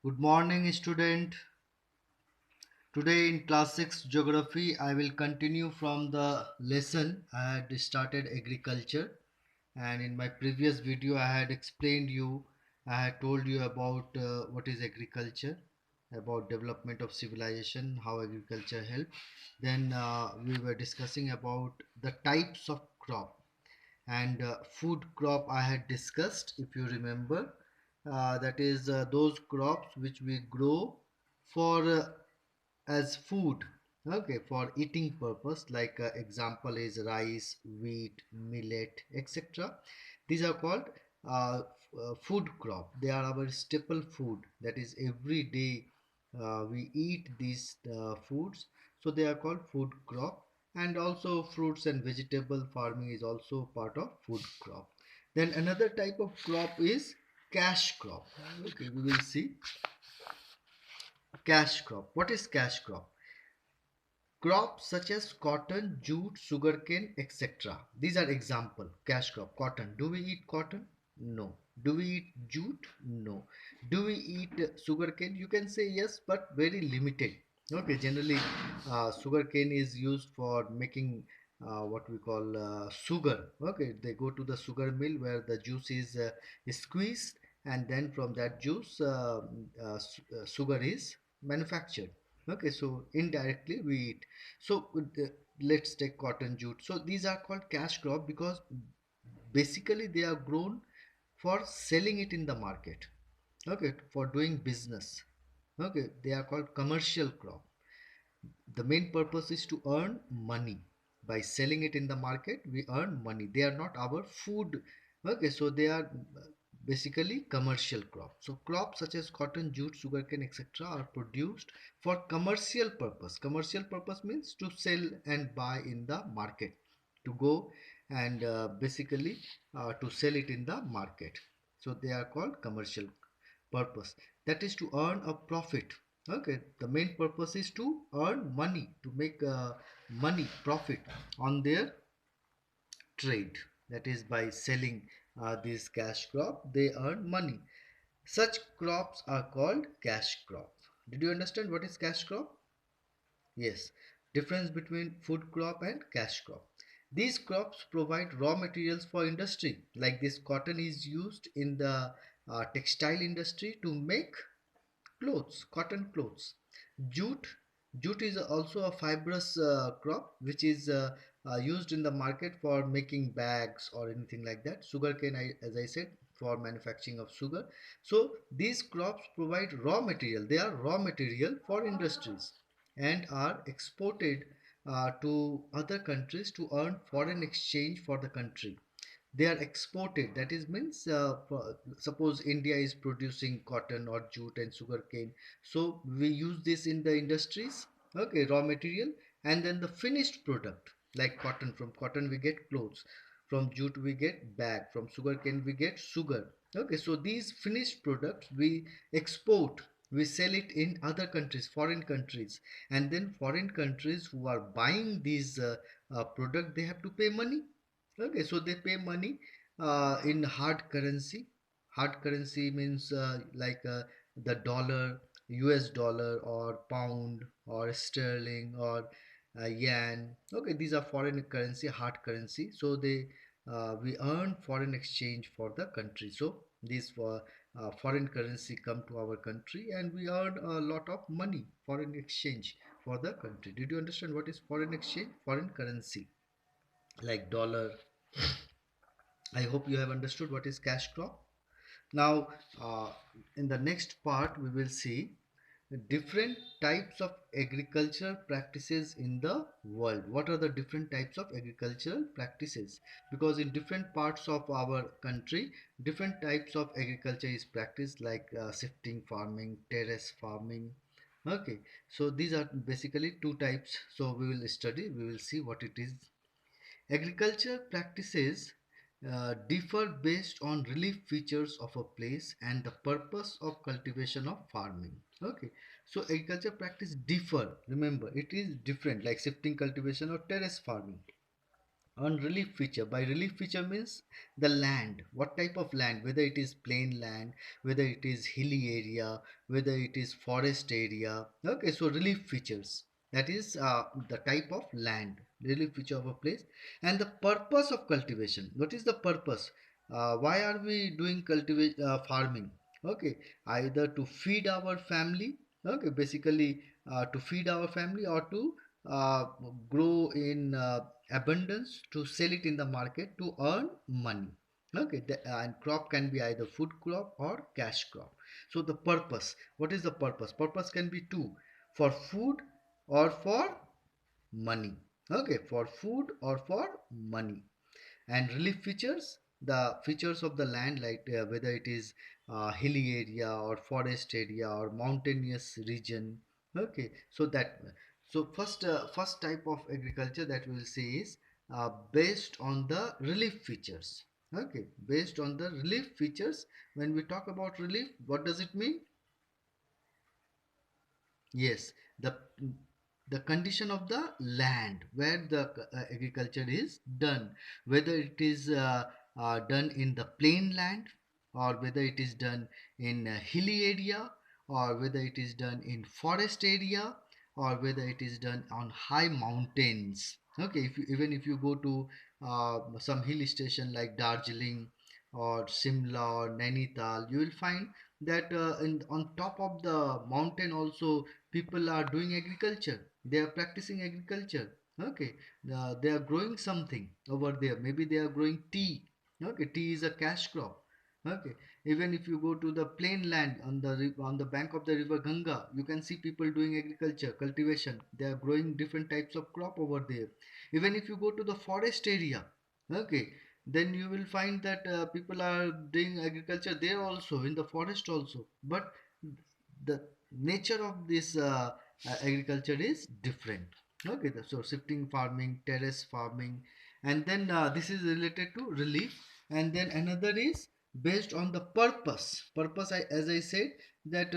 Good morning, student. Today in class 6 geography, I will continue from the lesson I had started agriculture. And in my previous video, I had explained you, I had told you about what is agriculture, about development of civilization, how agriculture helped. Then we were discussing about the types of crop and food crop I had discussed, if you remember. That is those crops which we grow for as food, okay, for eating purpose, like example is rice, wheat, millet, etc. These are called food crop. They are our staple food, that is every day we eat these foods, so they are called food crop. And also fruits and vegetable farming is also part of food crop. Then another type of crop is cash crop. Okay, we will see cash crop. What is cash crop? Crops such as cotton, jute, sugarcane, etc. These are example. Cash crop. Cotton. Do we eat cotton? No. Do we eat jute? No. Do we eat sugarcane? You can say yes, but very limited. Okay. Generally, sugarcane is used for making what we call sugar. Okay. They go to the sugar mill where the juice is squeezed, and then from that juice, sugar is manufactured. Okay, so indirectly we eat. So let's take cotton, jute. So these are called cash crop because basically they are grown for selling it in the market. Okay, for doing business. Okay, they are called commercial crop. The main purpose is to earn money. By selling it in the market, we earn money. They are not our food. Okay, so they are basically commercial crops. So crops such as cotton, jute, sugarcane, etc. are produced for commercial purpose. Commercial purpose means to sell and buy in the market, to go and basically to sell it in the market. So they are called commercial purpose, that is to earn a profit. Okay, the main purpose is to earn money, to make money, profit on their trade. That is by selling this cash crop they earn money. Such crops are called cash crop. Did you understand what is cash crop? Yes. Difference between food crop and cash crop. These crops provide raw materials for industry. Like this cotton is used in the textile industry to make clothes, cotton clothes. Jute, jute is also a fibrous crop which is used in the market for making bags or anything like that. Sugarcane, as I said, for manufacturing of sugar. So these crops provide raw material. They are raw material for industries and are exported to other countries to earn foreign exchange for the country. They are exported, that is means suppose India is producing cotton or jute and sugarcane, so we use this in the industries, okay, raw material. And then the finished product, like cotton, from cotton we get clothes, from jute we get bag, from sugarcane we get sugar. Okay, so these finished products we export, we sell it in other countries, foreign countries, and then foreign countries who are buying these product, they have to pay money. Okay, so they pay money in hard currency. Hard currency means like the dollar, US dollar, or pound, or sterling, or yen. Okay, these are foreign currency, hard currency. So they we earn foreign exchange for the country. So these for foreign currency come to our country, and we earn a lot of money, foreign exchange for the country. Did you understand what is foreign exchange? Foreign currency like dollar. I hope you have understood what is cash crop. Now, in the next part, we will see different types of agricultural practices in the world. What are the different types of agricultural practices? Because in different parts of our country, different types of agriculture is practiced, like shifting farming, terrace farming. Okay, so these are basically two types. So we will study, we will see what it is. Agriculture practices differ based on relief features of a place and the purpose of cultivation of farming. Okay, so agriculture practice differ. Remember, it is different, like shifting cultivation or terrace farming. on relief feature. By relief feature means the land, what type of land, whether it is plain land, whether it is hilly area, whether it is forest area. Okay, so relief features, that is the type of land, relief feature of a place. And the purpose of cultivation, what is the purpose, why are we doing cultivate farming? Okay, either to feed our family, okay, basically to feed our family, or to uh, grow in abundance, to sell it in the market to earn money. Okay, and crop can be either food crop or cash crop. So the purpose, what is the purpose? Purpose can be two: for food or for money. Okay, for food or for money. And relief features, the features of the land, like whether it is hilly area or forest area or mountainous region. Okay, so that, so first type of agriculture that we will see is based on the relief features. Okay, based on the relief features. When we talk about relief, what does it mean? Yes, the condition of the land where the agriculture is done, whether it is done in the plain land, or whether it is done in a hilly area, or whether it is done in forest area, or whether it is done on high mountains. Okay, even if you go to some hill station like Darjeeling or Simla or Nainital, you will find that on top of the mountain also people are doing agriculture, they are practicing agriculture. Okay, they are growing something over there, maybe they are growing tea. Okay, tea is a cash crop. Okay, even if you go to the plain land on the on the bank of the river Ganga, you can see people doing agriculture, cultivation, they are growing different types of crop over there. Even if you go to the forest area, okay, then you will find that people are doing agriculture there also, in the forest also. But the nature of this agriculture is different. Okay, so shifting farming, terrace farming, and then this is related to relief. And then another is based on the purpose. As I said, that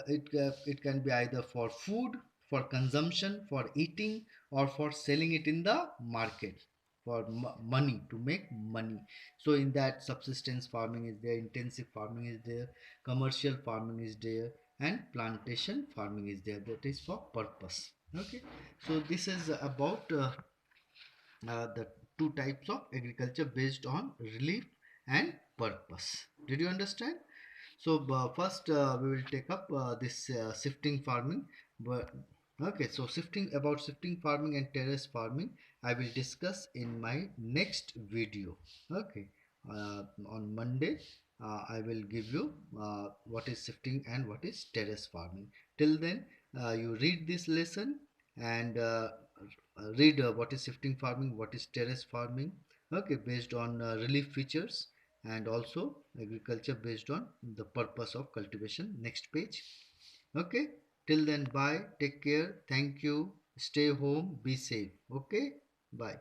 it can be either for food, for consumption, for eating, or for selling it in the market, for money, to make money. So in that, subsistence farming is there, intensive farming is there, commercial farming is there, and plantation farming is there, that is for purpose. Okay, so this is about the two types of agriculture based on relief and purpose. Did you understand? So first we will take up this shifting farming. But okay, so shifting farming and terrace farming, I will discuss in my next video. Okay, on Monday I will give you what is shifting and what is terrace farming. Till then, you read this lesson and read what is shifting farming, what is terrace farming. Okay, based on relief features, and also agriculture based on the purpose of cultivation. Next page. Okay, till then, bye, take care, thank you, stay home, be safe. Okay, bye.